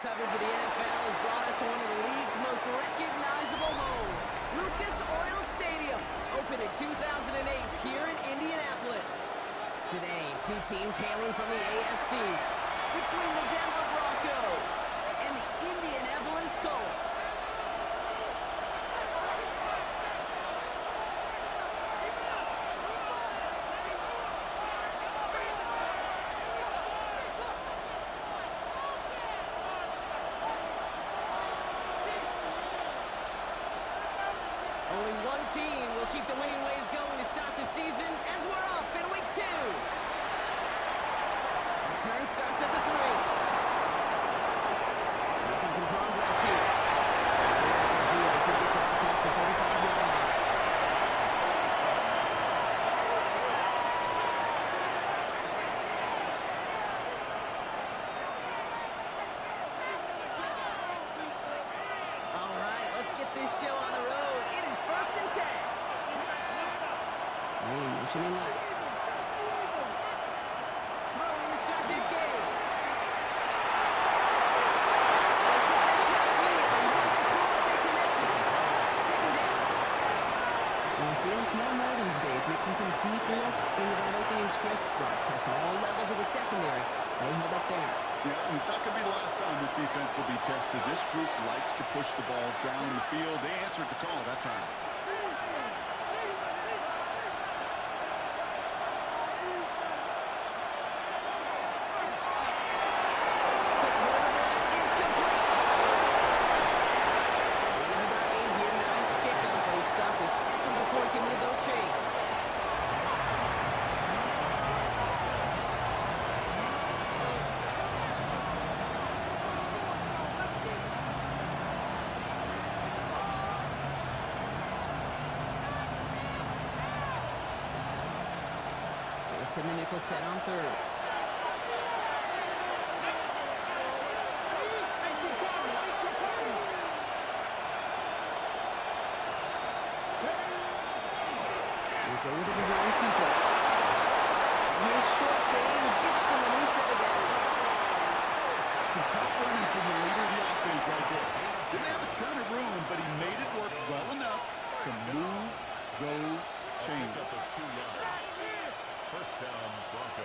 coverage of the NFL has brought us to one of the league's most recognizable homes, Lucas Oil Stadium, opened in 2008 here in Indianapolis. Today, two teams hailing from the AFC, between the Denver Broncos and the Indianapolis Colts. Only one team will keep the winning waves going to start the season as we're off in week 2. Return starts at the 3. Making some progress here. As he gets up across the 35-yard line. All right, let's get this show on the road. It is 1st and 10. Motioning left. Throwing to start this game. They took their shot immediately. They connected. Second down. We're seeing this more and more these days, mixing some deep looks into that opening script. Test all levels of the secondary. They held up there. Yeah, it's not going to be the last time this defense will be tested. This group likes to push the ball down the field. They answered the call that time. Quick throw to the left is complete. Running about 8 here. Nice pickup, but he stopped a second before he can move those chains. It's in the nickel set on 3rd. They go with his own keeper. Here's short game, gets them a new set of downs. Some tough running from the leader of the offense right there. Didn't have a ton of room, but he made it work well enough to move those chains. First down, Broncos.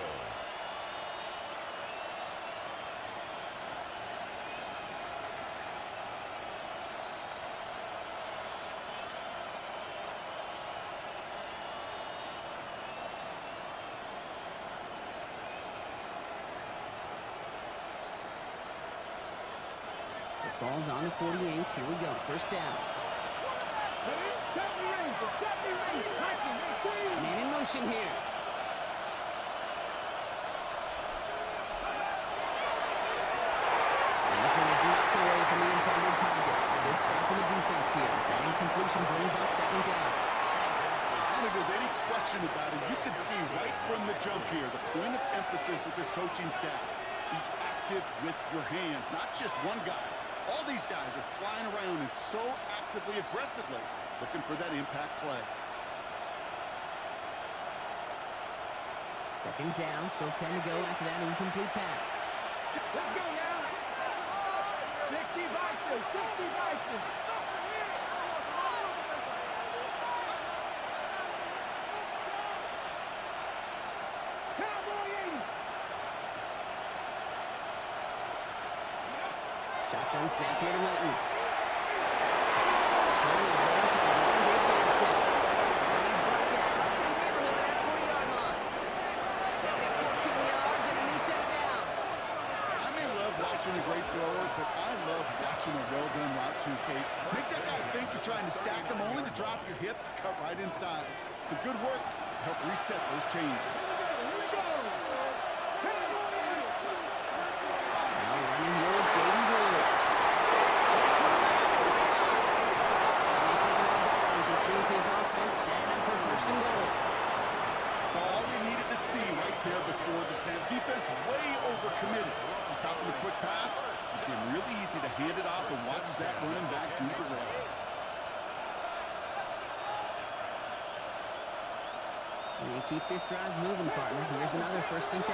The ball's on the 48. Here we go. First down. Man in motion here. And this one is knocked away from the intended targets. Good start for the defense here as that incompletion brings up 2nd down. I don't think there's any question about it. You can see right from the jump here, the point of emphasis with this coaching staff. Be active with your hands, not just one guy. All these guys are flying around and so actively, aggressively looking for that impact play. 2nd down, still 10 to go after that incomplete pass. Let's go now. 60 Vikings, 60 Vikings. Cowboy 80. Shotgun snap here to Milton. A great thrower, but I love watching a well-done route too, Kate. Make that guy think you're trying to stack them only to drop your hips and cut right inside. Some good work to help reset those chains. Now running here with Jaden Brewer. And he's taking out downs, which means his offense setting up for 1st and goal. So all we needed to see right there before the snap. Defense way overcommitted. To stop the quick pass, it became really easy to hand it off and watch that running back do the rest. And keep this drive moving, partner. Here's another 1st and 10.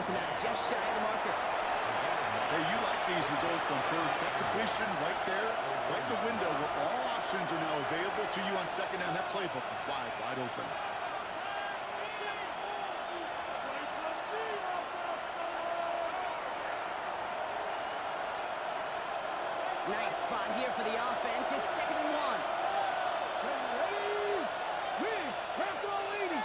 him out just shy of the marker. Hey, you like these results on first. That completion right there, right in the window where all options are now available to you on second down. That playbook is wide, wide open. Nice spot here for the offense. It's 2nd and 1. Ready? Win. Press on, lady.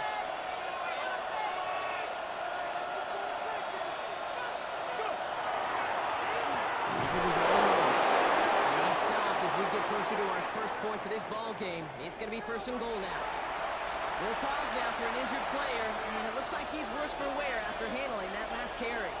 And he's stopped as we get closer to our first point to this ball game. It's going to be 1st and goal now. We'll pause now for an injured player, and it looks like he's worse for wear after handling that last carry.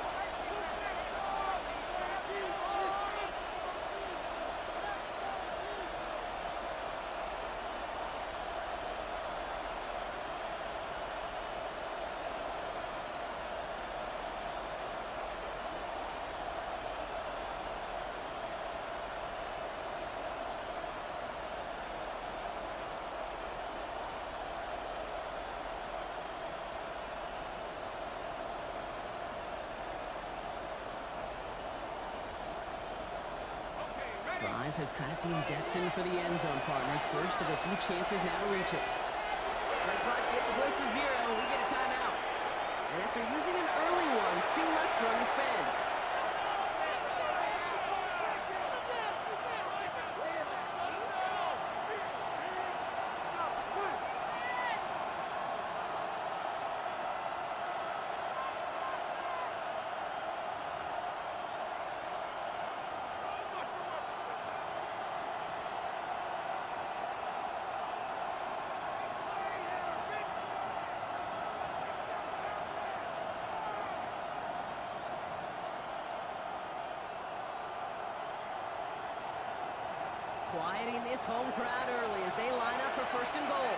Drive has kind of seemed destined for the end zone, partner. First of a few chances now to reach it. Play clock getting close to 0. We get a timeout. And after using an early one, 2 left for him to spend. Quieting this home crowd early as they line up for 1st and goal.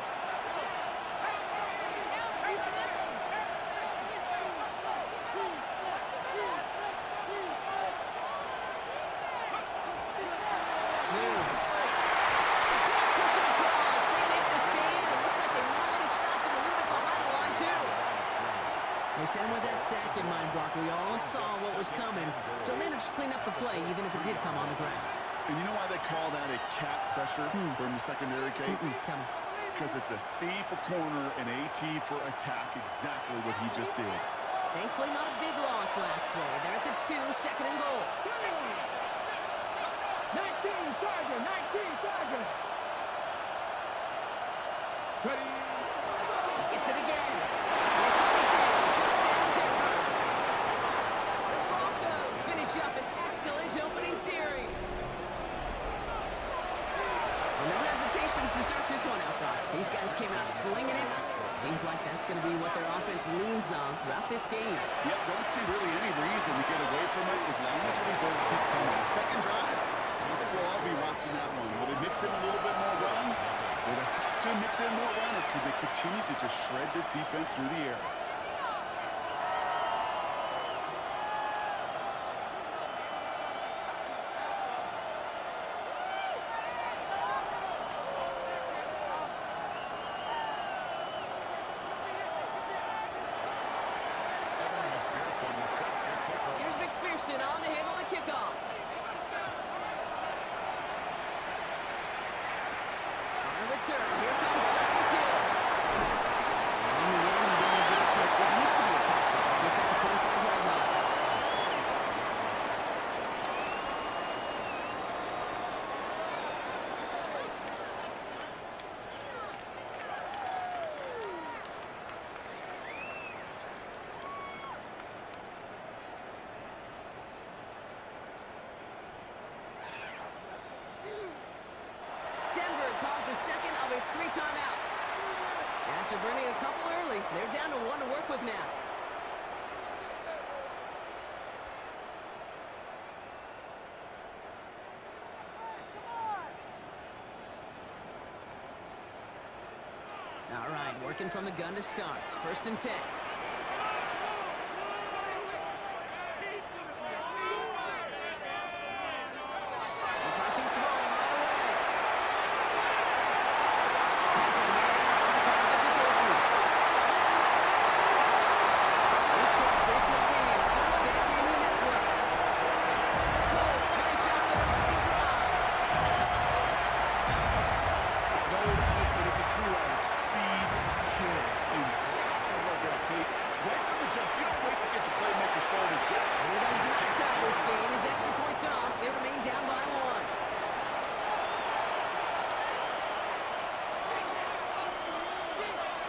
They sent him with that sack in mind, Brock. We all saw what was coming, so managed to clean up the play, even if it did come on the ground. And you know why they call that a cat pressure from the secondary, Kate? Tell me. Because it's a C for corner and AT for attack, exactly what he just did. Thankfully, not a big loss last play. They're at the 2, 2nd and goal. 19 Charger, 19 Charger. Ready? Gets it again. Touchdown, Denver. The Broncos finish up an excellent opening series. No hesitations to start this one out, Brock. These guys came out slinging it. Seems like that's going to be what their offense leans on throughout this game. Yep, don't see really any reason to get away from it as long as the results keep coming. Second drive, I think we'll all be watching that one. Will they mix in a little bit more run? Will they have to mix in more run, or could they continue to just shred this defense through the air? On to handle the kickoff. On the return, here comes Justice Hill. And in the end, he's able to get it to what used to be a touchdown. Gets at the 25-yard line. Denver calls the second of its 3 timeouts. After burning a couple early, they're down to 1 to work with now. All right, working from the gun to start. 1st and 10.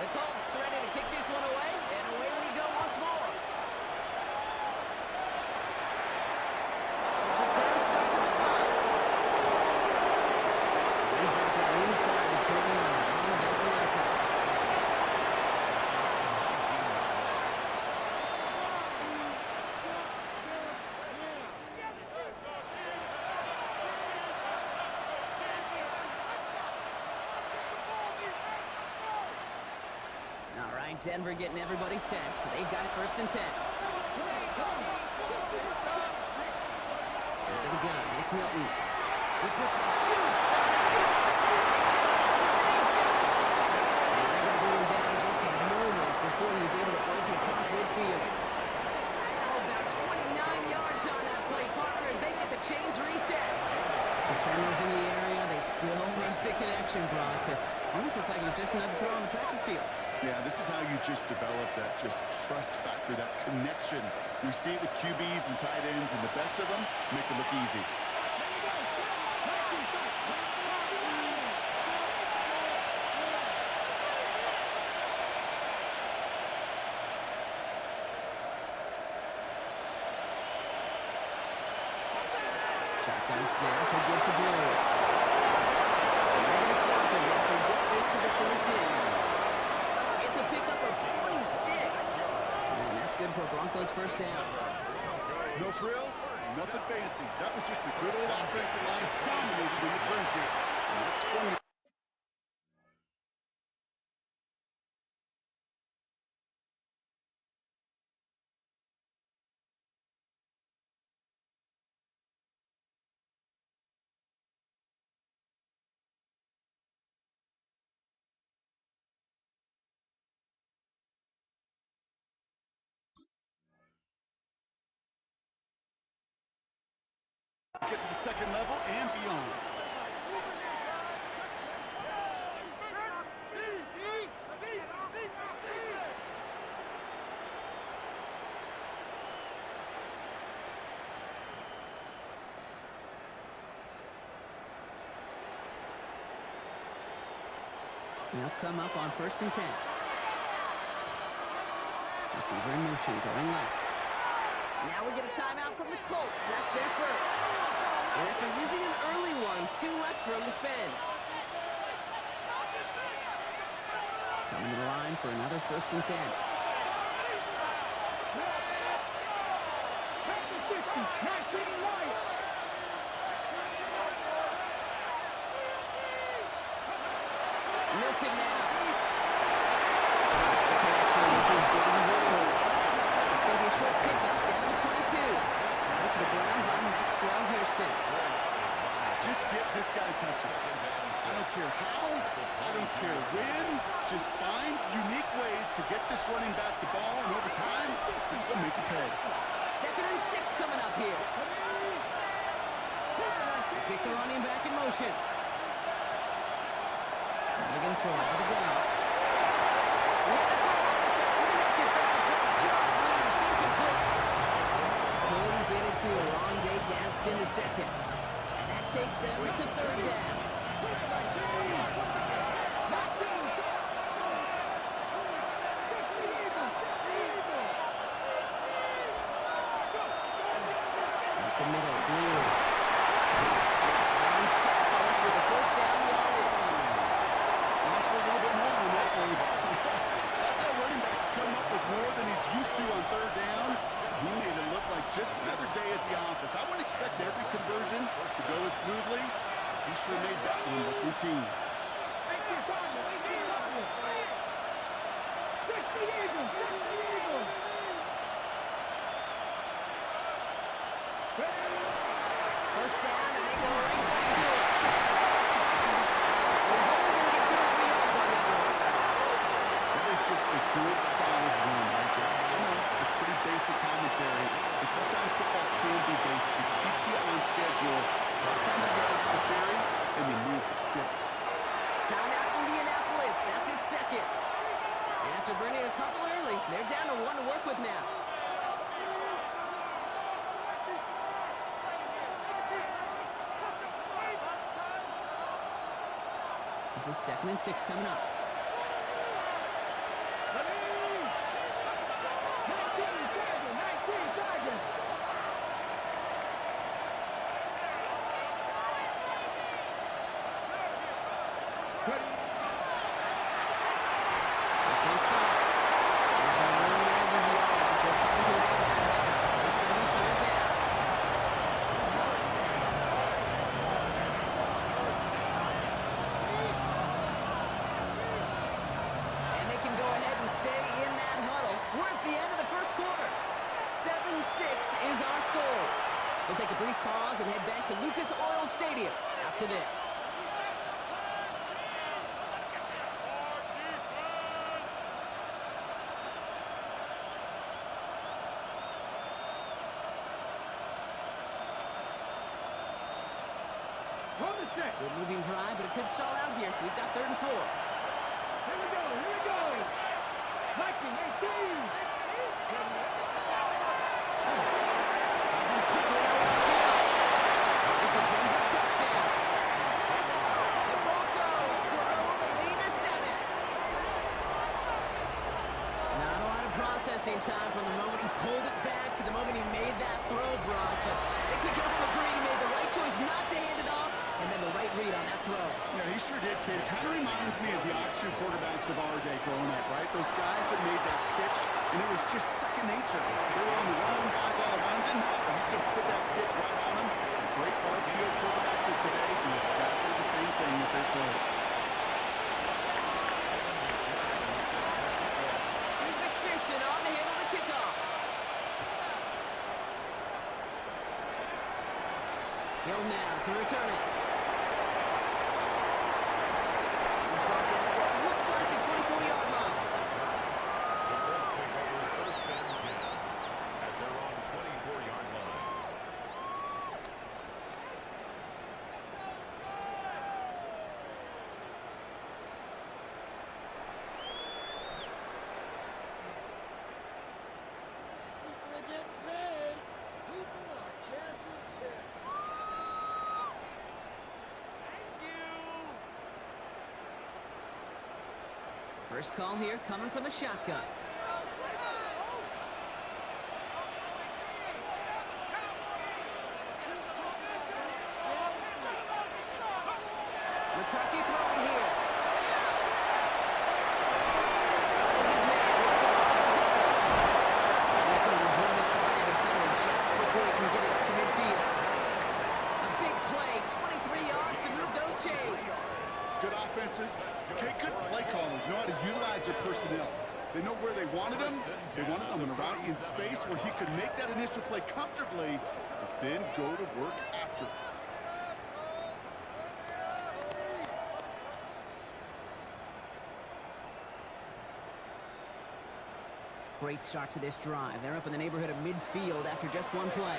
the Colts ready to kick this one away, and away we go once more. This return starts at the 5. He's back to the inside the 20 on an uneventful effort. All right, Denver getting everybody set. They've got it 1st and 10. Out of the gun, it's Milton. He puts a juice on the deep. They connect on the deep shot. And they're going to bring him down just a moment before he's able to break it across midfield. Now about 29 yards on that play, partner, as they get the chains reset. Defenders in the area, they still make the connection, Brock. It almost looked like it was just another throw on the practice field. Yeah, this is how you just develop that just trust factor, that connection. We see it with QBs and tight ends, and the best of them make it look easy. Shotgun snap, he'll give to Blue. And they're going to stop him after he gets this to the 26. It's a pickup of 26. And that's good for a Broncos 1st down. No frills, nothing fancy. That was just a good old offensive line dominated in the trenches. And that sprung. Get to the 2nd level and beyond. They'll come up on 1st and 10. Receiver in motion, going left. Now we get a timeout from the Colts. That's their 1st. And after using an early one, 2 left for him to spend. Coming to the line for another 1st and 10. Milton now. That's the connection. This is Jaden Greenwood. It's going to be a short pickup down to 22. Sent to the ground by Maxwell Hairston. Just get this guy touches. I don't care how, I don't care when. Just find unique ways to get this running back the ball, and over time, he's going to make it pay. 2nd and 6 coming up here. They kick the running back in motion. Looking for the ground. Defensive play, John Williams incomplete. Couldn't get it to Oronde Gadsden the 2nd. And that takes them to 3rd down. Up the middle, Blue. Nice tackle with the 1st down yardage. Ask for a little bit more on that one. That's that running back's come up with more than he's used to on 3rd down. He made it look like just another day at the office. I wouldn't expect every conversion to go as smoothly. He sure made that one look routine. First down, and they go right back to it. He's only going to get 2 or 3 yards on that one. That is just a good, solid run right there. I know, it's pretty basic commentary, but sometimes football can be basic. It keeps you on schedule. How many yards per carry, and you move the sticks. Timeout, Indianapolis. That's its 2nd. And after bringing a couple early, they're down to 1 to work with now. This is 2nd and 6 coming up. is our score. We'll take a brief pause and head back to Lucas Oil Stadium after this. Run the set. Good moving drive, but it could stall out here. We've got 3rd and 4. Here we go, here we go. Viking 18. It's a Denver touchdown. The Broncos grow the lead to 7. Not a lot of processing time from the moment he pulled it back to the moment he made that throw, Brock. But I think we can all agree he made the right choice not to hand it off, and then the right read on that throw. Yeah, he sure did, kid. Kind of reminds me of the option quarterbacks of our day growing up, right? Those guys that made that pitch, and it was just second nature. They were on the run, guys all around, didn't matter. He's going to put that pitch right on him. Great field quarterbacks of today do exactly the same thing with their throws. Here's McPherson on to handle the kickoff. Hill now to return it. He's brought down at what looks like the 24-yard line. Let's take over 1st and 10 at their own 24-yard line. People are getting paid. People are cashing checks. First call here coming from the shotgun. McCarthy throwing here. Finds his man. It's the Broncos tackles. He's going to be driven out by a defender just before he can get it up to midfield. A big play, 23 yards to move those chains. Good offenses. Okay, good play callers know how to utilize their personnel. They know where they wanted him. They wanted him in a route in space where he could make that initial play comfortably, but then go to work after. Great start to this drive. They're up in the neighborhood of midfield after just one play.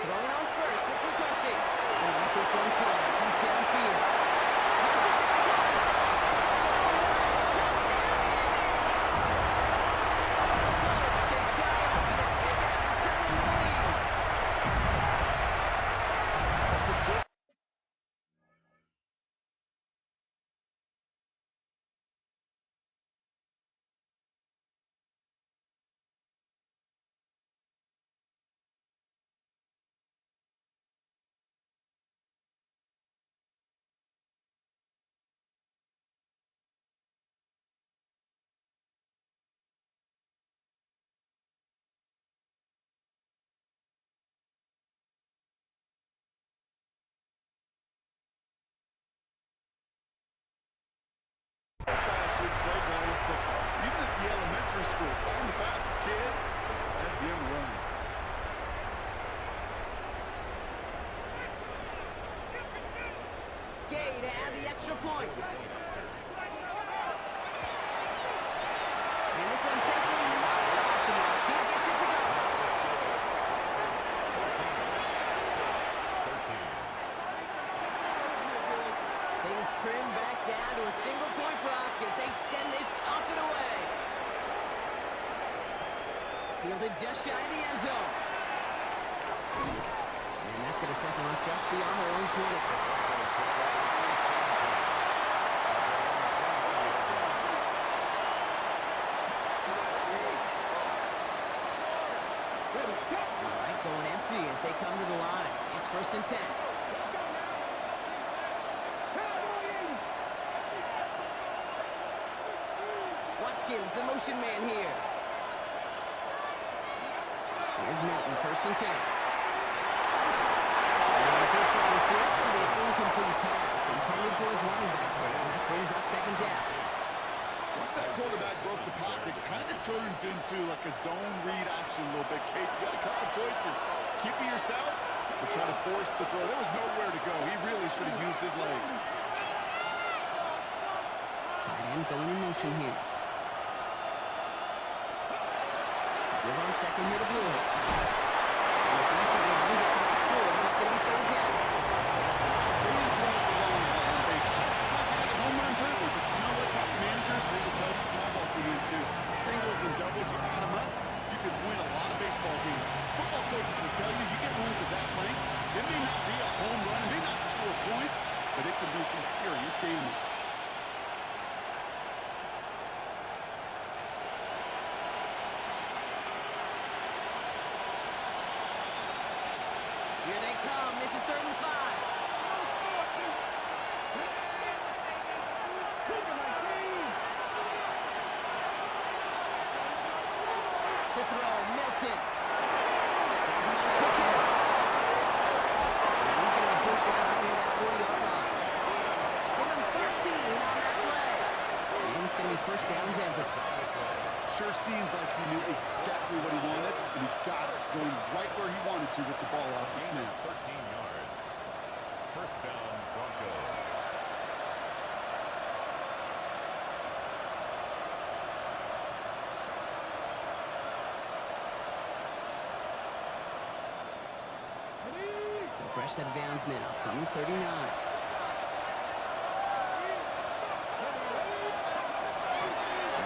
Throwing on first, it's McCarthy. And let this one fly deep downfield. Here's the tackles. Touchdown, Indy! The Colts can tie it up in the second after coming into the lead. That's a good. Old-fashioned playground football. Even at the elementary school, find the fastest kid, let him run. Gay to add the extra point. And this one thankfully not off the mark. He gets it to go. 13. Things trim back down to a single point, Brock, as they send this off and away. Fielded just shy of the end zone. And that's going to set them up just beyond their own 20. All right, going empty as they come to the line. It's 1st and 10. Watkins, the motion man here. Here's Milton, 1st and 10. And the first play of the series going to be an incomplete pass intended for his running back there, and that brings up 2nd down. What's once that quarterback broke the pocket, kind of turns into like a zone read option a little bit. Kate, you got a couple choices. Keep it yourself or try to force the throw. There was nowhere to go. He really should have used his legs. Tight end going in motion here. Give on second here to Blue. Decent run, gets about 4. It's going to be third down. Please run the long ball in baseball. It's like a home run dribbler, but you know what? Talk to managers, they will tell you small ball for you too. Singles and doubles, you add them up, you can win a lot of baseball games. Football coaches will tell you, you get runs of that length, it may not be a home run, it may not score points, but it can do some serious damage. Here they come. This is 3rd and 5. To throw, Milton. Has him on a quick hit. And he's going to be pushed out near that 40-yard line. Give him 13 on that play. And it's going to be first down, Denver. Sure seems like he knew exactly what he wanted, and he got it, going right where he wanted to with the ball off the snap. 13 yards. First down, Broncos. So fresh set of downs now from the 39.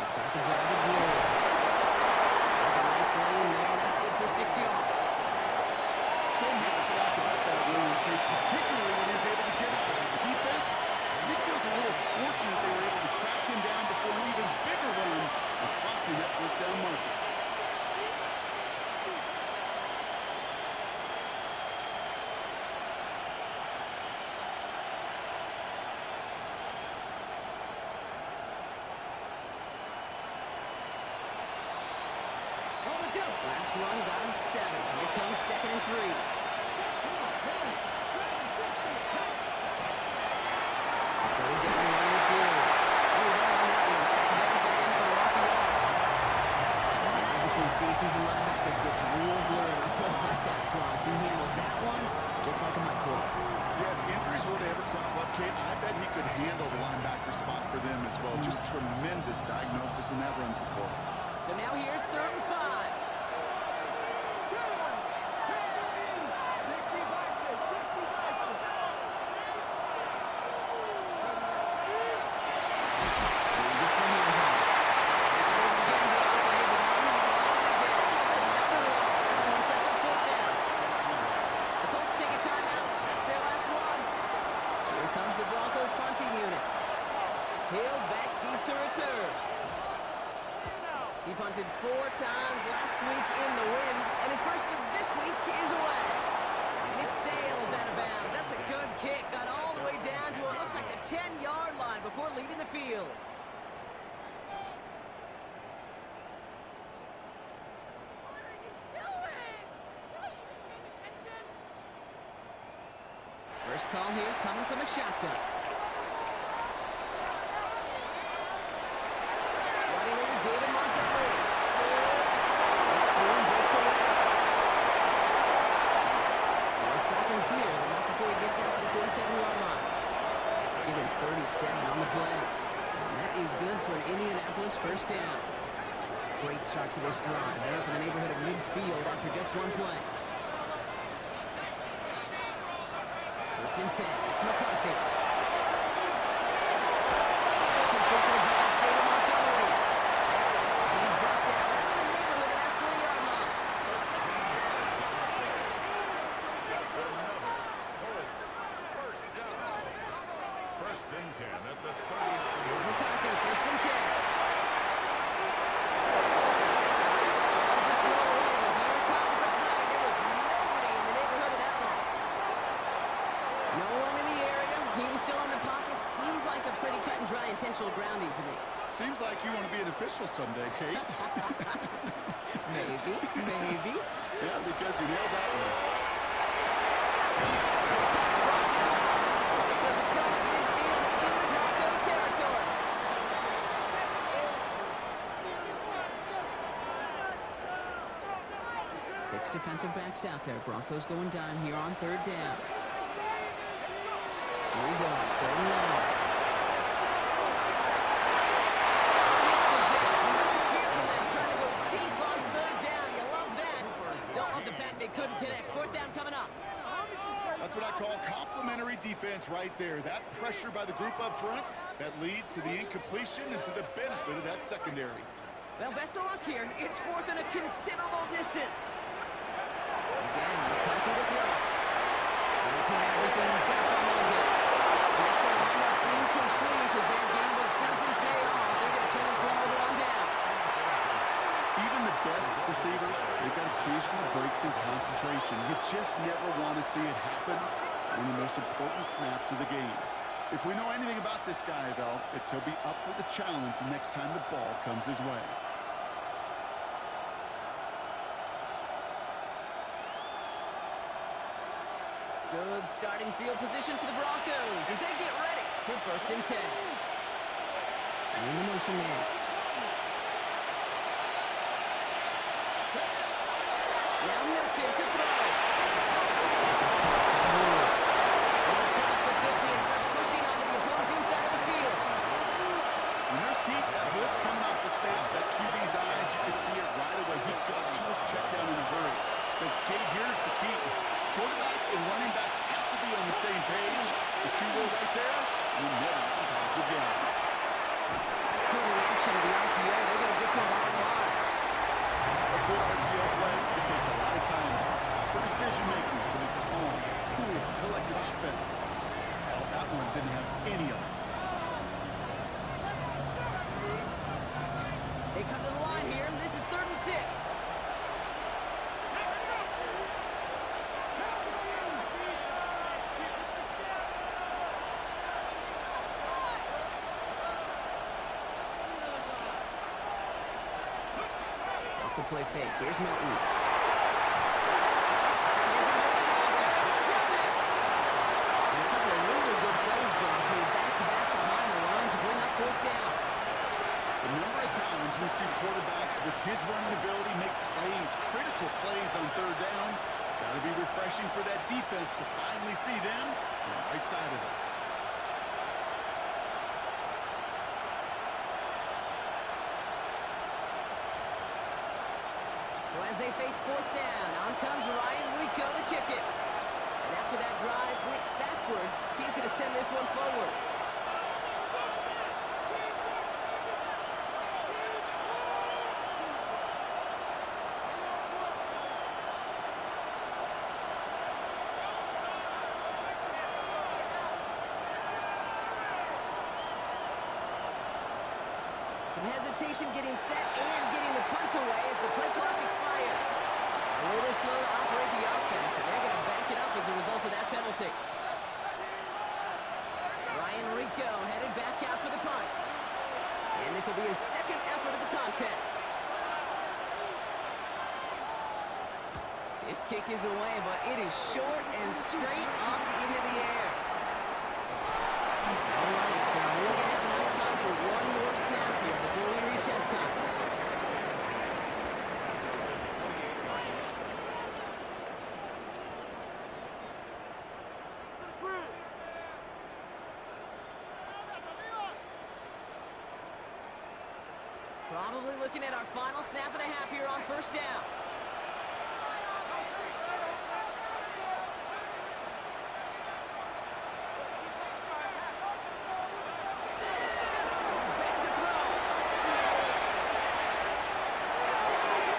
Start the drive with Blue. That's a nice lane there. That's good for 6 yards. So much to like about that run, particularly when he was able to get it. The defense, I think he was a little fortunate they were able to track him down before an even bigger run of crossing that first down marker. Last run got him 7. Here comes 2nd and 3. Third down line with Blue. Oh, down on that one. Second down again for loss of yards. Between safeties and linebackers gets real blurry on plays like that, Gronk. He handles that one just like a microwave. Yeah, if injuries were to ever crop up, Kate, I bet he could handle the linebacker spot for them as well. Just tremendous diagnosis in that run support. So now here's 3rd and 5. He punted 4 times last week in the win, and his first of this week is away. And it sails out of bounds. That's a good kick. Got all the way down to what looks like the 10-yard line before leaving the field. What are you doing? Really even paying attention? First call here coming from the shotgun. Running over David Montgomery. Breaks through and breaks away. They'll stop him here, but not before he gets out to the 47-yard line. Give him 37 on the play. And that is good for an Indianapolis first down. Great start to this drive. They're up in the neighborhood of midfield after just one play. First and 10. It's McCarthy. That's complete to the back. David Montgomery. And he's brought down right in the neighborhood of that 40-yard line. That's another Bullets. First down. First and 10 at the 39. Here's McCarthy. First and 10. Just throw it away, but here comes the flag. There was nobody in the neighborhood of that one. No one in the area. He was still in the pocket. Seems like a pretty cut and dry intentional grounding to me. Seems like you want to be an official someday, Kate. Maybe. Maybe. Yeah, because you nailed that one. This goes across midfield into Broncos territory. 6 defensive backs out there. Broncos going dime here on 3rd down. Here he goes, 3rd and long. Gets the jab. No fear from them trying to go deep on 3rd down. You love that. Don't love the fact they couldn't connect. 4th down coming up. That's what I call complimentary defense right there. That pressure by the group up front, that leads to the incompletion and to the benefit of that secondary. Well, best of luck here. It's 4th and a considerable distance. Again, McCarthy to throw. They put everything he's got behind it. And that's going to wind up incomplete as their gamble doesn't pay off. They're going to turn this one over on downs. Even the best receivers, they've got occasional breaks in concentration. You just never want to see it happen on the most important snaps of the game. If we know anything about this guy, though, it's he'll be up for the challenge the next time the ball comes his way. Good starting field position for the Broncos as they get ready for 1st and 10. In the motion man. Now Milton to throw. This is caught by Moore. They cross the 50 and start pushing onto the opposing side of the field. When there's heat, that blitz coming off the snap, that QB's eyes, you can see it right away. He got to his check down in a hurry. But Kate, here's the key. Quarterback and running back have to be on the same page. The two go right there, and never some positive gains. Good reaction to the RPO. They're going to get to him behind the line. A good RPO play, it takes a lot of time. For decision-making, for the calm, cool, collected offense. Well, that one didn't have any of it. They come to the line here. This is 3rd and 6. Off the play fake. Here's Milton. And a couple of really good plays, Brock, made back-to-back behind the line to bring up 4th down. A number of times we see quarterbacks with his running ability make plays, critical plays on 3rd down. It's got to be refreshing for that defense to finally see them on the right side of it. So as they face 4th down, on comes Ryan Rico to kick it. And after that drive went backwards, he's going to send this one forward. Some hesitation getting set and getting the punt away as the play clock expires. A little slow to operate the offense, and they're going to back it up as a result of that penalty. Ryan Rico headed back out for the punt. And this will be his 2nd effort of the contest. This kick is away, but it is short and straight up into the air. All right, so we're going to have enough time for one more snap here before we reach halftime. Probably looking at our final snap of the half here on 1st down. He's back to throw.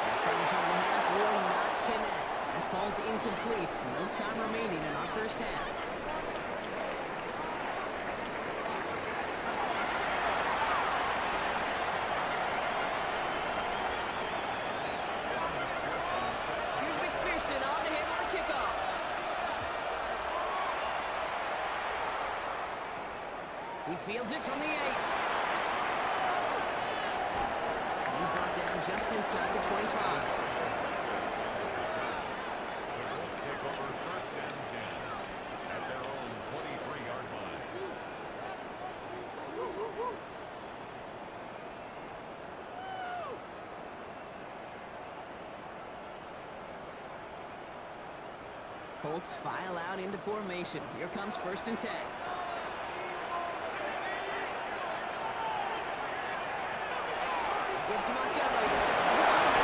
This finish on the half will not connect. That falls incomplete. No time remaining in our 1st half. Here's McPherson on to handle the kickoff. He fields it from the 8. He's brought down just inside the 25. Let's take over 1st and 10 at their own 23-yard line. Colts file out into formation. Here comes 1st and 10. Gives Montgomery to start the drive.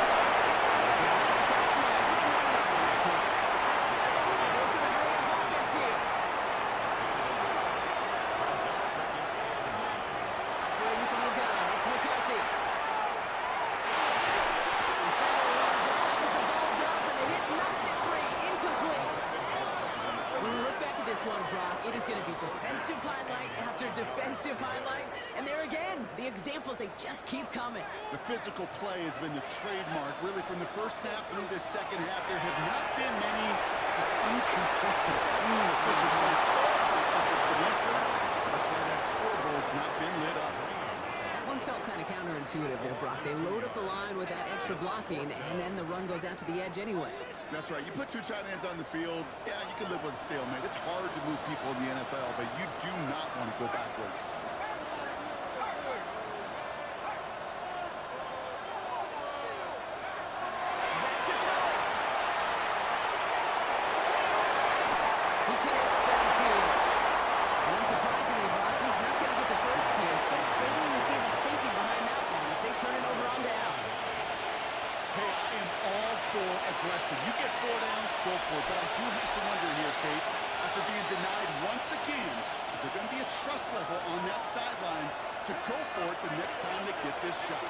Goes to the hurry-up offense here. Operating from the gun, it's McCarthy. Defender runs right as the ball does, and the hit knocks it free. Incomplete. When we look back at this one, Brock, it is going to be defensive highlight after defensive highlight. And there again, the examples, they just keep coming. The physical play has been the trademark, really, from the first snap through this second half. There have not been many just uncontested, clean, efficient plays. Efforts been answered. That's why that scoreboard's not been lit up. That one felt kind of counterintuitive there, Brock. They load up the line with that extra blocking, and then the run goes out to the edge anyway. That's right. You put 2 tight ends on the field, yeah, you can live with a stalemate. It's hard to move people in the NFL, but you do not want to go backwards. Aggressive. You get 4 downs, go for it. But I do have to wonder here, Kate, after being denied once again, is there going to be a trust level on that sidelines to go for it the next time they get this shot?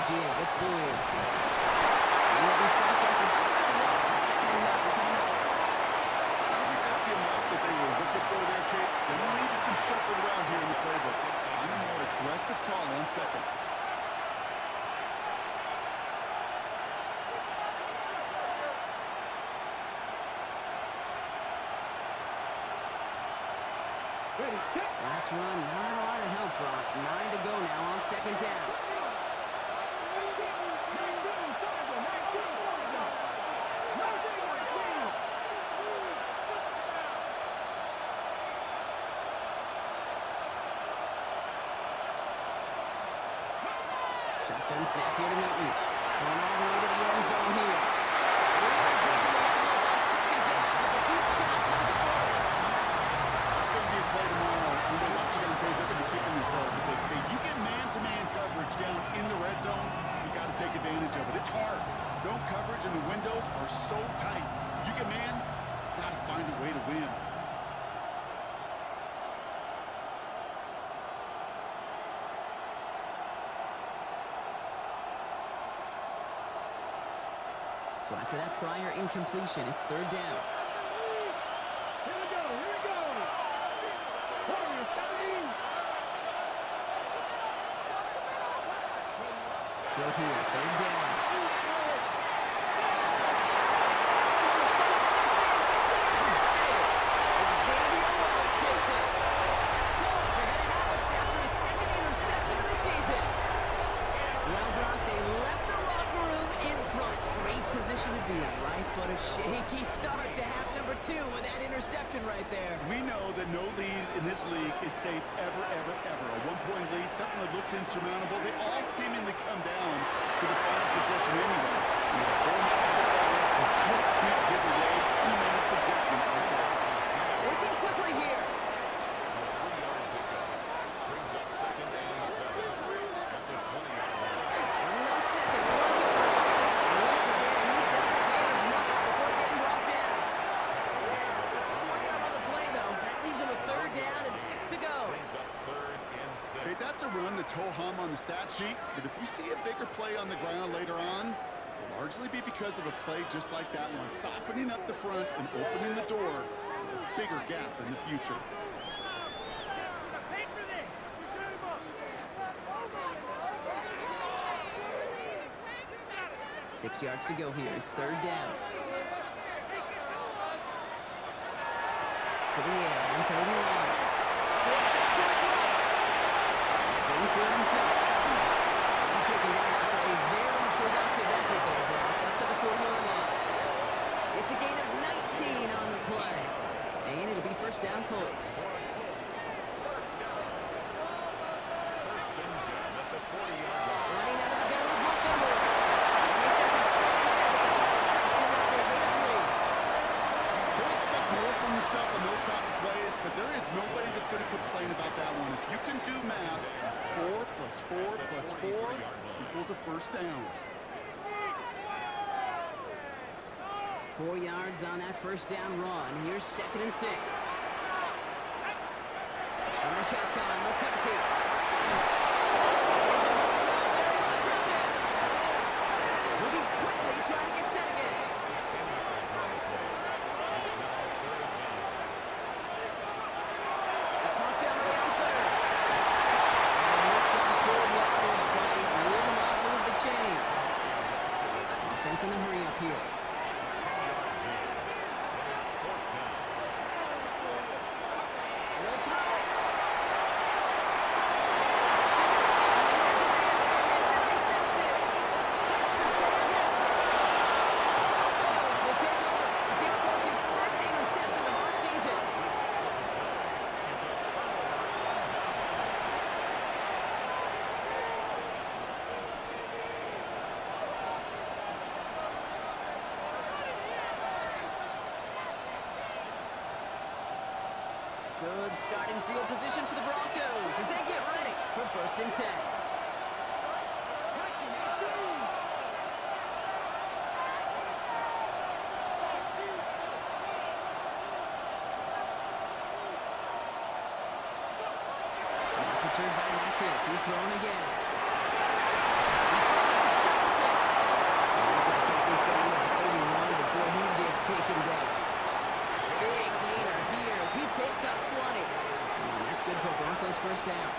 Again, it's clear. Shuffled around here in the playbook. I'm a more aggressive call on second. Last run, not a lot of help, Brock. 9 to go now on 2nd down. Shotgun snap here to Newton. Going all the way to the end zone here. Really pushing the envelope on 2nd down, but the deep shot doesn't work. It's going to be a play tomorrow. When they watch it on tape, they're going to be kicking themselves a bit. You get man-to-man coverage down in the red zone, you got to take advantage of it. It's hard. Zone coverage and the windows are so tight. You get man, got to find a way to win. So after that prior incompletion, it's 3rd down. Here we go, here we go. Warriors coming. Throw here, 3rd down. Xavier Rhodes picks it. And the Colts are going to have it after his 2nd interception of the season. Well, Brock, they left the locker room in front. Great position to be in, right? But a shaky start to half number 2 with that interception right there. We know that no lead in this league is safe ever, ever, ever. A 1-point lead, something that looks insurmountable. They all seemingly come down to the final possession anyway. And the whole you just can't give away too many possessions like that. Working quickly here. Brings up 2nd and 7 at the 20-yard line. Running on 2nd. And once again, he doesn't manage much before getting brought down. Just 1 yard on the play, though. That leaves him a 3rd down and 6 to go. Brings up 3rd and 6. Okay, that's a run that's ho-hum on the stat sheet, but if you see a bigger play on the ground later on, it'll largely be because of a play just like that one, softening up the front and opening the door for a bigger gap in the future. 6 yards to go here. It's 3rd down. To the air on 3rd and long. Force back to his right. He's going for it himself. He's taken down after a very productive effort there, Brock, up to the 40-yard line. It's a gain of 19 on the play. And it'll be 1st down Colts. First down. first down. 4 yards on that first down run. Here's 2nd and 6. On the shotgun, McCarthy. Moving quickly, trying to get set again. It's Montgomery on 3rd. And looks like good yardage, but he will not move the chains. Offense in the hurry up here. Good starting field position for the Broncos as they get ready for 1st and 10. Not deterred by that kick. He's thrown again. He's going to take this down to 31 before he gets taken down. Big gainer here as he picks up 20. And that's good for Broncos' first down.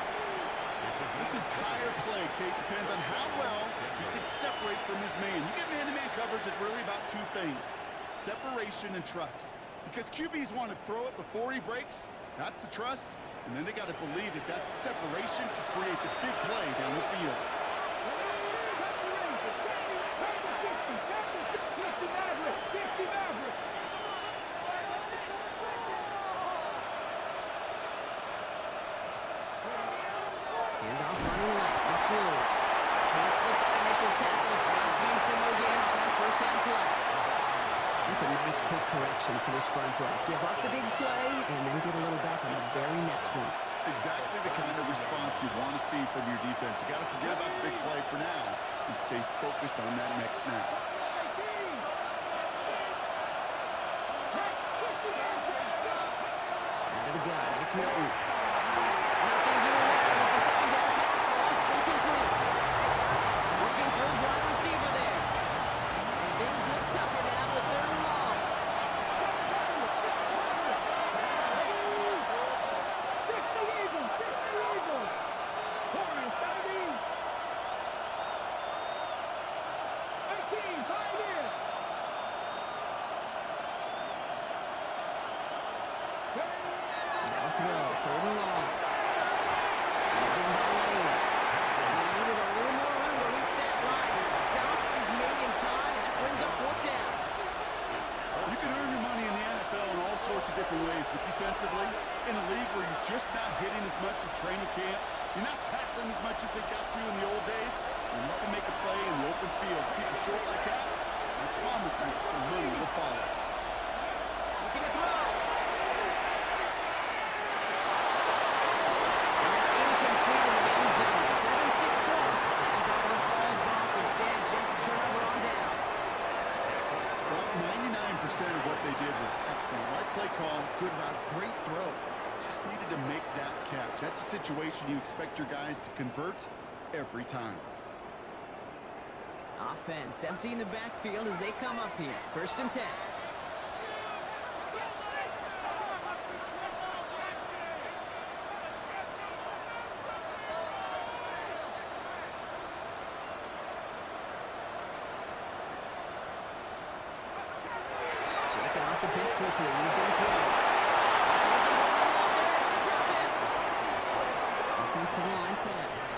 This entire play, Kate, depends on how well he can separate from his man. You get man-to-man coverage, it's really about 2 things: separation and trust. Because QBs want to throw it before he breaks, that's the trust, and then they got to believe that that separation can create the big play down the field. Handoff running left. It's Blue. Can't slip that initial tackle. Stops me from no gain on that first down play. That's a nice quick correction for this front block. Give up the big play and then get a little back on the very next one. Exactly the kind of response you want to see from your defense. You got to forget about the big play for now and stay focused on that next snap. Out of the gun. It's Milton. Nothing doing there as the second down pass falls incomplete. Looking for his wide receiver there. And things look tougher now with 3rd and long. Now throw, 3rd and long. Holding by Lane. He needed a little more room to reach that line. The stop is made in time. That brings up 4th down. You can earn your money in the NFL in all sorts of different ways, but defensively, in a league where you're just not hitting as much at training camp, you're not tackling as much as they got to in the old days, and you can make a play in the open field. Keep it short like that, I promise you some money will follow. Looking to throw. And that's incomplete in the end zone. 3rd and 6 points. As that one falls back, instead just a turnover on downs. Well, 99% of what they did was excellent. Right play call, good route, great throw. Just needed to make that catch. That's a situation you expect your guys to convert every time. Offense emptying the backfield as they come up here. 1st and 10. Shaking off the pick quickly. He's going to throw. Offensive line fast.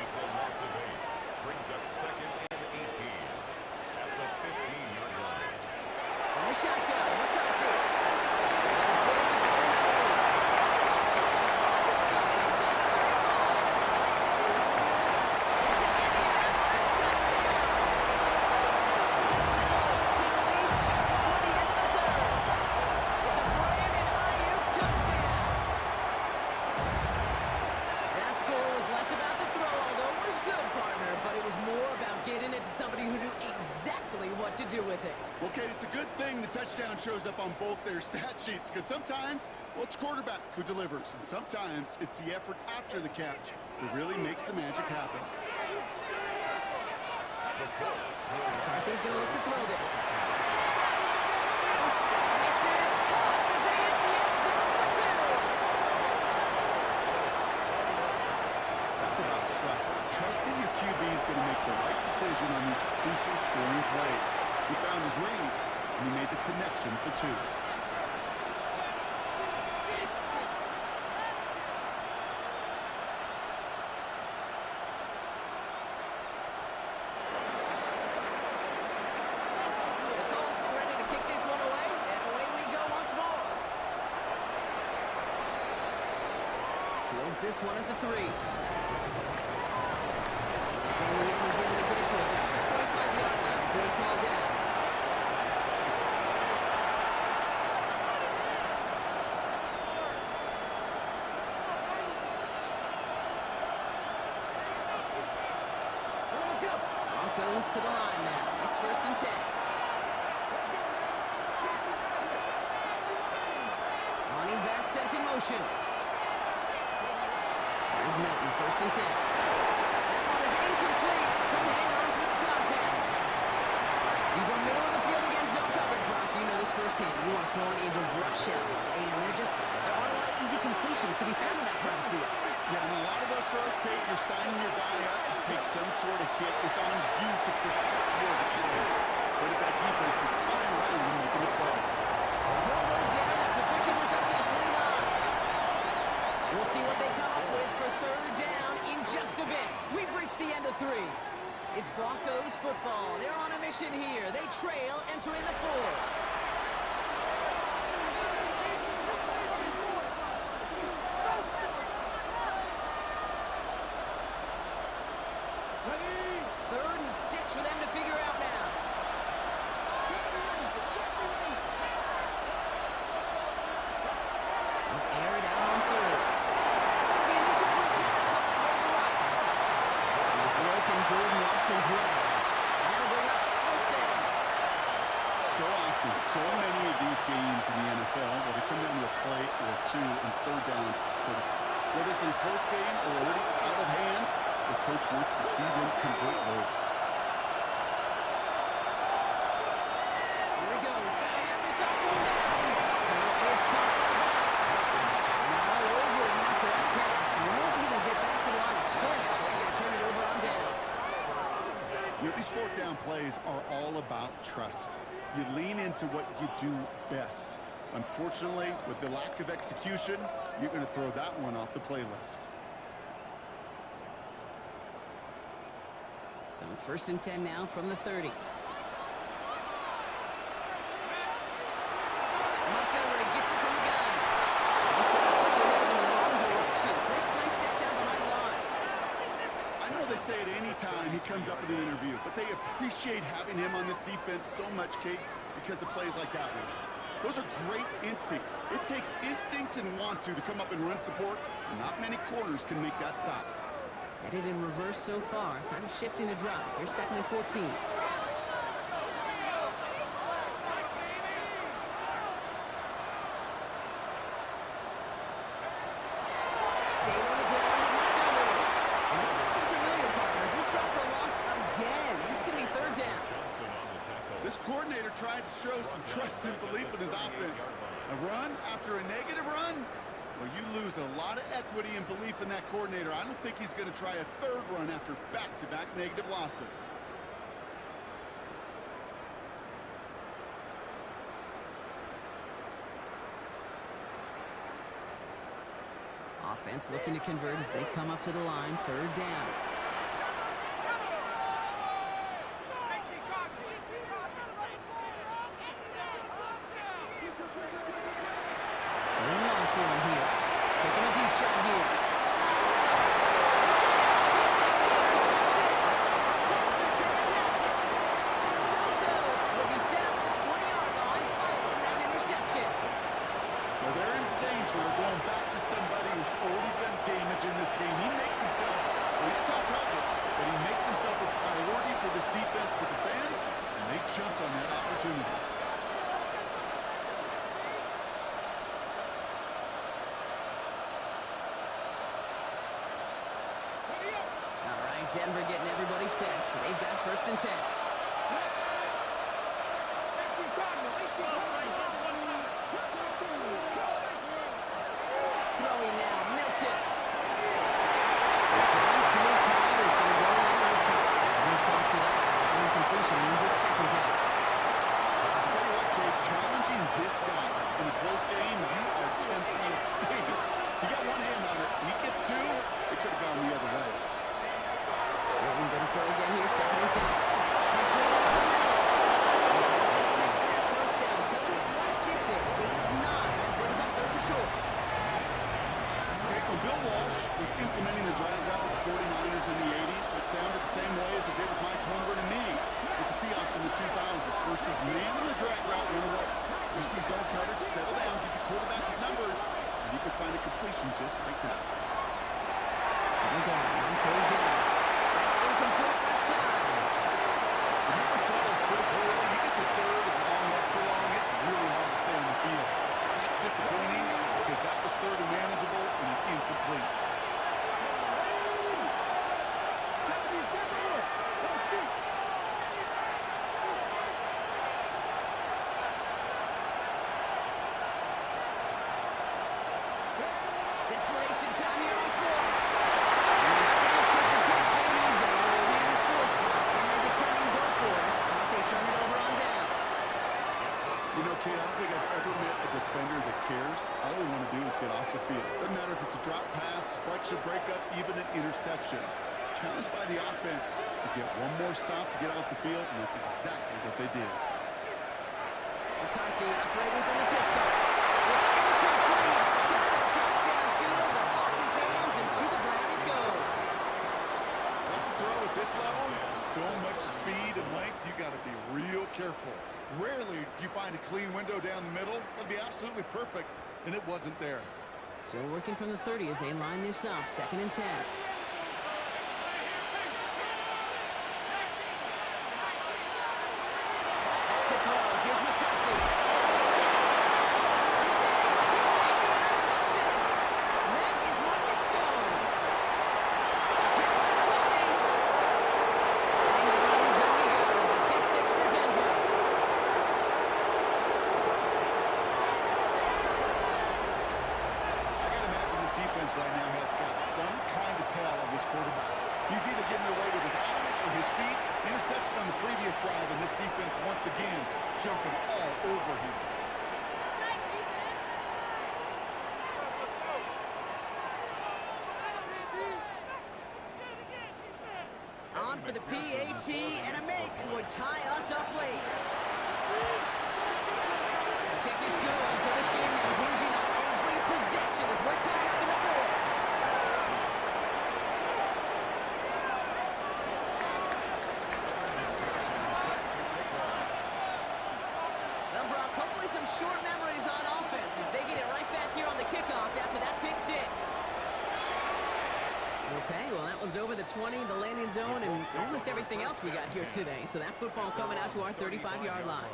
It's a loss of 8. Brings up 2nd and 18 at the 15-yard line. On the shotgun, McCarthy. Gets it going. Shotgun inside the 35. It's an Indianapolis touchdown. Colts take the lead just before the end of the 3rd. It's a Brandon Ayuk touchdown. That score was less to do with it. Okay, it's a good thing the touchdown shows up on both their stat sheets, because sometimes, well, it's quarterback who delivers, and sometimes it's the effort after the catch that really makes the magic happen. McCarthy's going to look to throw this. This is caught as they hit the end zone for 2. That's about trust. Trusting your QB is going to make the right decision on these crucial scoring plays. He found his read, and he made the connection for 2. The Colts ready to kick this one away, and away we go once more. Wins this one at the 3. And in the end, he's able to get it to about the 25-yard line. Breaks all down. Broncos to the line now. It's 1st and 10. Running back sent in motion. Here's Milton, 1st and 10. That one is incomplete. Couldn't hang on through the contact. You go middle of the field against zone coverage, Brock. You know this firsthand. You want to throw it into rush hour. And there aren't a lot of easy completions to be found in that part of the field. Yeah, and a lot of those throws, Kate, you're signing your guy up to take some sort of hit. It's on you to protect your guys. But if that defense is flying around and making the play. He'll go down after pitching this up to the 29. We'll see what they come up with for 3rd down in just a bit. We've reached the end of 3. It's Broncos football. They're on a mission here. They trail entering the 4th. Third and 6 for them to figure out now. They'll air it out on 3rd. That's going to be an incomplete pass up the right. As Logan Jordan Watkins will. And that'll bring up 4th down. So often, so many of these games in the NFL where they come down to a play or 2 and 3rd down. Whether it's in a close game or already out of hand, the coach wants to see them convert those. Here he goes. Got to have this off one down. Now is caught by the back. And all over him after that catch. Won't even get back to the line of scrimmage. They're going to turn it over on downs. You know, these 4th down plays are all about trust. You lean into what you do best. Unfortunately, with the lack of execution, you're going to throw that one off the playlist. So 1st and 10 now from the 30. Montgomery gets it from the gun. This one's going to head in the wrong direction. First play set down behind the line. I know they say it any time he comes up in an interview, but they appreciate having him on this defense so much, Kate, because of plays like that one. Those are great instincts. It takes instincts and want to come up and run support, and not many corners can make that stop. Headed in reverse so far. Time to shift into drive. Here's 2nd and 14. Staying on the ground with Montgomery. And this is looking familiar, partner. He's dropped for a loss again. It's going to be 3rd down. This coordinator tried to show some trust and belief in his offense. A run after a negative run? Well, you lose a lot of equity and belief in that coordinator. I don't think he's going to try a 3rd run after back-to-back negative losses. Offense looking to convert as they come up to the line. 3rd down. Going long for him here. Taking a deep shot here. Interception. Closer to the basket. And the Broncos will be set up at the 20-yard line following that interception. Well, they're in danger of going back to somebody who's already done damage in this game. He makes himself, well, he's a top target, but he makes himself a priority for this defense to defend, and they jumped on Denver getting everybody set. They've got 1st and 10. Throwing now, Milton. The downfield call is going to go on Milton. No shot to that. Incompletion means it's 2nd down. I'll tell you what, kid, challenging this guy in a close game, you are tempting fate. You got one hand on it. He gets two, it could have gone the other way. Wilton going to throw again here, 2nd and 10. Makes that 1st down. Doesn't quite get there. 8 of 9. That brings up 3rd and short. Okay, when Bill Walsh was implementing the drag route with the 49ers in the 80s, it sounded the same way as it did with Mike Holmgren and me with the Seahawks in the 2000s versus man in the drag route went away. You see zone coverage, settle down, give your quarterback his numbers, and you can find a completion just like that. Again, on 3rd down. That's incomplete left side. The numbers tell us pretty clearly, you get to 3rd and long, extra long, it's really hard to stay on the field. That's disappointing because that was 3rd and manageable and incomplete. Desperation time here on 4th. They don't get the catch they need there. Their hand is forced back. They had to try and go for it, but they turn it over on downs. You know, kid, I don't think I've ever met a defender that cares. All they want to do is get off the field. Doesn't matter if it's a drop pass, deflection, breakup, even an interception. Challenged by the offense to get one more stop to get off the field, and that's exactly what they did. McCarthy operating from the pistol. It's incomplete. Shot at touchdown field, but off his hands and to the ground it goes. Once a throw at this level, so much speed and length, you got to be real careful. Rarely do you find a clean window down the middle. That'd be absolutely perfect, and it wasn't there. So working from the 30 as they line this up, 2nd and 10. To throw, here's McCarthy. He did it! He made the interception! That is Marcus Jones. Hits the 20. And into the end zone he goes. A pick 6 for Denver. I gotta imagine this defense right now has got some kind of tell on this quarterback. He's either getting away with his eyes or his feet. Interception on the previous drive, and this defense once again jumping all over him. On for the PAT, and a make would tie us up late. The kick is good, so this game now hinging on every possession as we're tied up in the 4th. Well, Brock, hopefully some short memories on offense as they get it right back here on the kickoff after that pick 6. Okay, well, that one's over the 20, the landing zone, and almost everything else we got here today. So that football coming out to our 35-yard line.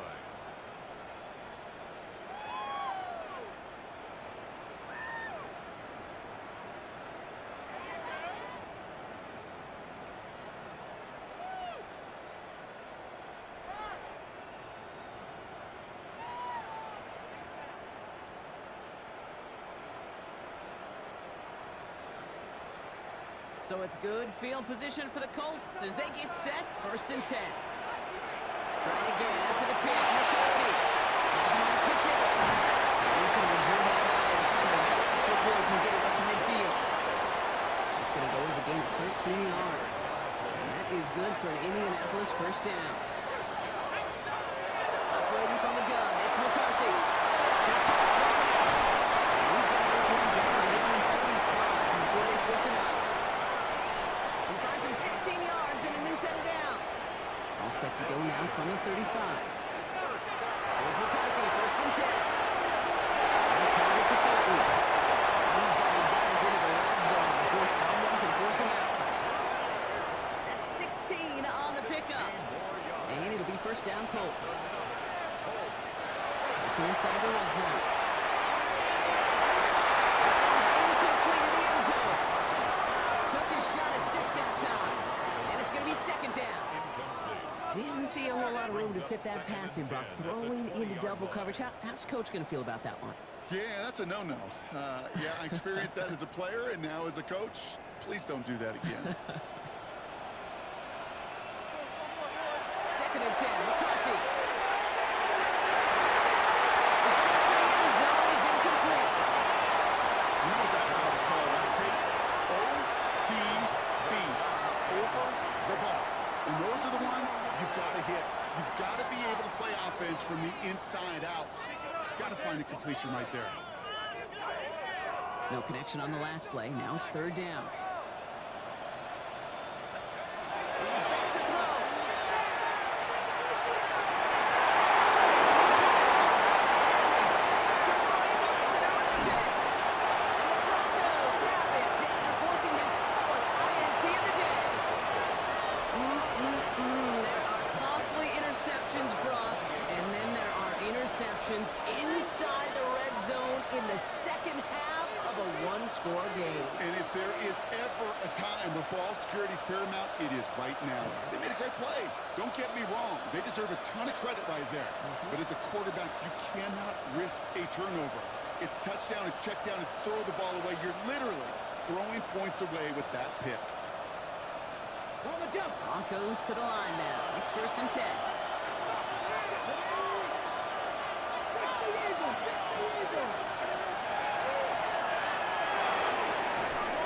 So it's good field position for the Colts as they get set, 1st and 10. Trying again after the pick, McCarthy. Has him on a quick hit. He's going to be driven by a defender just before he can get it up to midfield. It's going to go as a gain of 13 yards. And that is good for an Indianapolis 1st down. Operating from the gun, it's McCarthy. Short pass by Brown. And he's got this one down to 35 before they force him out. He finds him 16 yards and a new set of downs. All set to go now from the 35. Here's McCarthy, 1st and 10. And target to Fulton. He's got his guys into the red zone before someone can force him out. That's 16 on the pickup. And it'll be 1st down Colts. Looking inside the red zone. That one's incomplete in the end zone. Took his shot at 6 that time. down. Didn't see a whole lot of room to fit that pass in, Brock. Throwing into double coverage. How's Coach going to feel about that one? Yeah, that's a no-no. Yeah, I experienced that as a player and now as a coach. Please don't do that again. 2nd and 10, McCarthy. The shot to the end zone is incomplete. You know what that route is called, right, Kate? OTB. Over the ball. And those are the ones you've got to hit. You've got to be able to play offense from the inside out. Got to find a completion right there. No connection on the last play. Now it's 3rd down. He's back to throw. Kamari lifts it over the pick. And the Broncos have it after forcing his 4th INT of the day. There are costly interceptions, Brock, and then there are interceptions inside the red zone in the second half of a one-score game. And if there is ever a time where ball security is paramount, it is right now. They made a great play. Don't get me wrong. They deserve a ton of credit right there. But as a quarterback, you cannot risk a turnover. It's touchdown, it's check down, it's throw the ball away. You're literally throwing points away with that pick. Broncos to the line now. It's 1st and 10.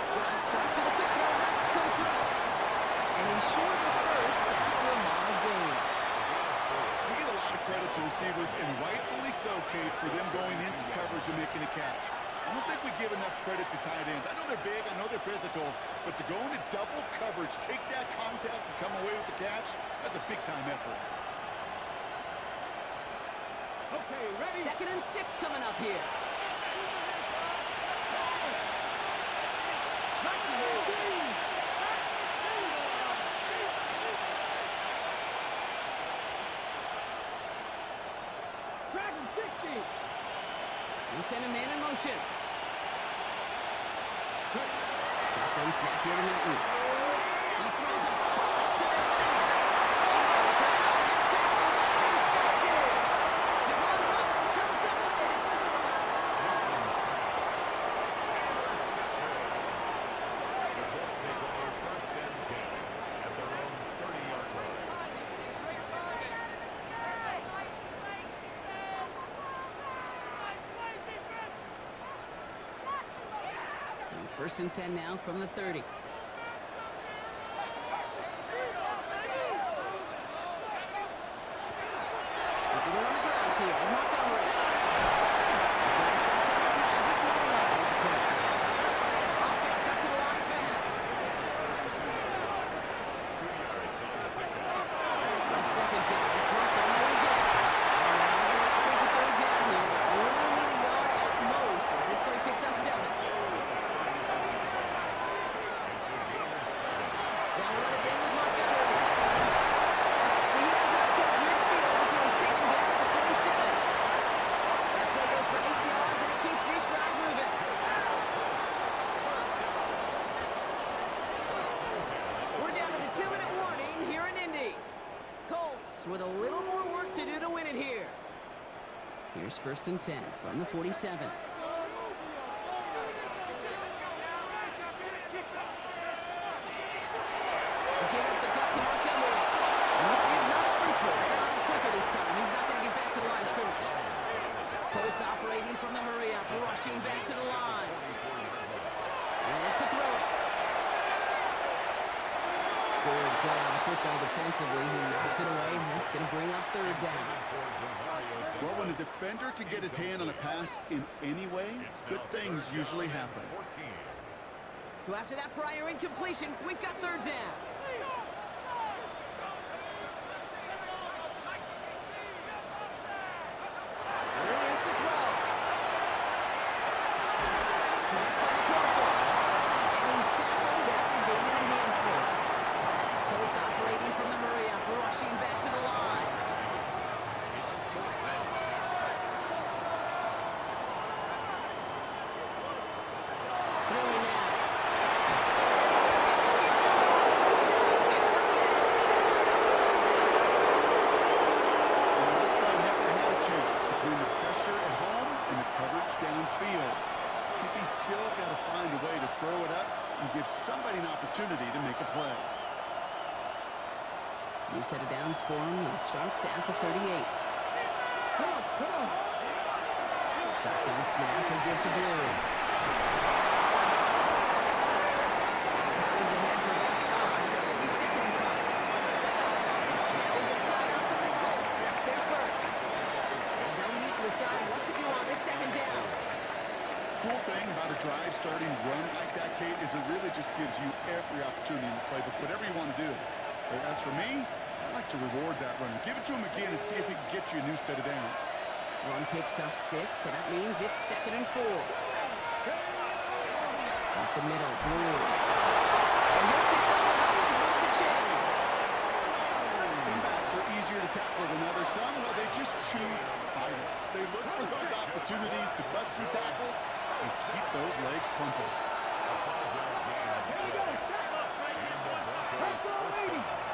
Drive start to the quick throw left, complete. And he's short of first after a long gain. We get a lot of credit to receivers, and rightfully so, Kate, for them going into coverage and making a catch. I don't think we give enough credit to tight ends. I know they're big, I know they're physical, but to go into double coverage, take that contact and come away with the catch, that's a big-time effort. Okay, ready? 2nd and 6 coming up here. Dragon 60. They send a man in motion. Shotgun snap here to Milton. He throws a bullet to the center. Intercepted. Devon Holland comes up with it. The Colts take over 1st and 10 at their own 30-yard line. So 1st and 10 now from the 30. Keeping it on the ground here. Montgomery. Offense up to the line fast. 2 yards after the pickup. On 2nd down, it's Montgomery again. And now we're going to have to face a 3rd down here, but we only need a yard at most as this play picks up 7. Now run again with Montgomery. And he heads up towards midfield before he's taken down at the 47. That play goes for 8 yards, and it keeps this drive moving. We're down to the 2-minute warning here in Indy. Colts with a little more work to do to win it here. Here's 1st and 10 from the 47. Give up the cut to Montgomery. And this give not a sprint for it. Quicker this time. He's not going to get back to the line of scrimmage. Colts operating from the hurry up, rushing back to the line. And look to throw it. Good play on the football defensively. He knocks it away, and that's going to bring up 3rd down. Well, when a defender can get his hand on a pass in any way, good things usually happen. 14. So after that prior incompletion, we've got 3rd down. Here's the throw. Connects on the parcel. And he's tackled after gaining a handful. Colts operating from the hurry up, rushing back to the line. Throwing now. downs for him. He starts at the 38. Come on, come on. Shotgun snap and give to Blue. Howard's ahead for about 5. It's going to be second and 5. They get a timeout from the Colts. That's their first. As they'll meet to decide what to do on this second down. Cool thing about a drive starting run like that, Kate, is it really just gives you every opportunity in the playbook, whatever you want to do. But as for me, I like to reward that run. Give it to him again and see if he can get you a new set of downs. Run picks up 6, so that means it's second and 4. Up the middle, Blue. And he'll pick up enough to move the chains. Some backs are easier to tackle than others. Some, well, they just choose violence. They look for those opportunities to bust through tackles and keep those legs pumping. Here we go. Pressure on 80.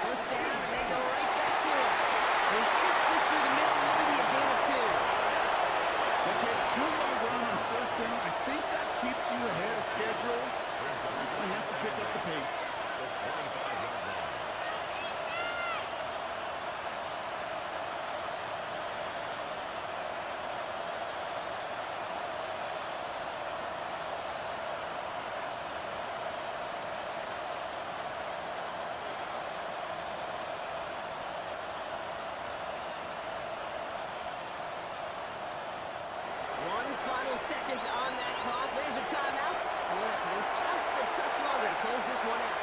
First down, and they go right back to it. He sneaks this through the middle, maybe a gain of 2. Okay, 2-yard run on first down. I think that keeps you ahead of schedule. You have to pick up the pace. Final seconds on that clock. There's a timeout. We'll have to wait just a touch longer to close this one out.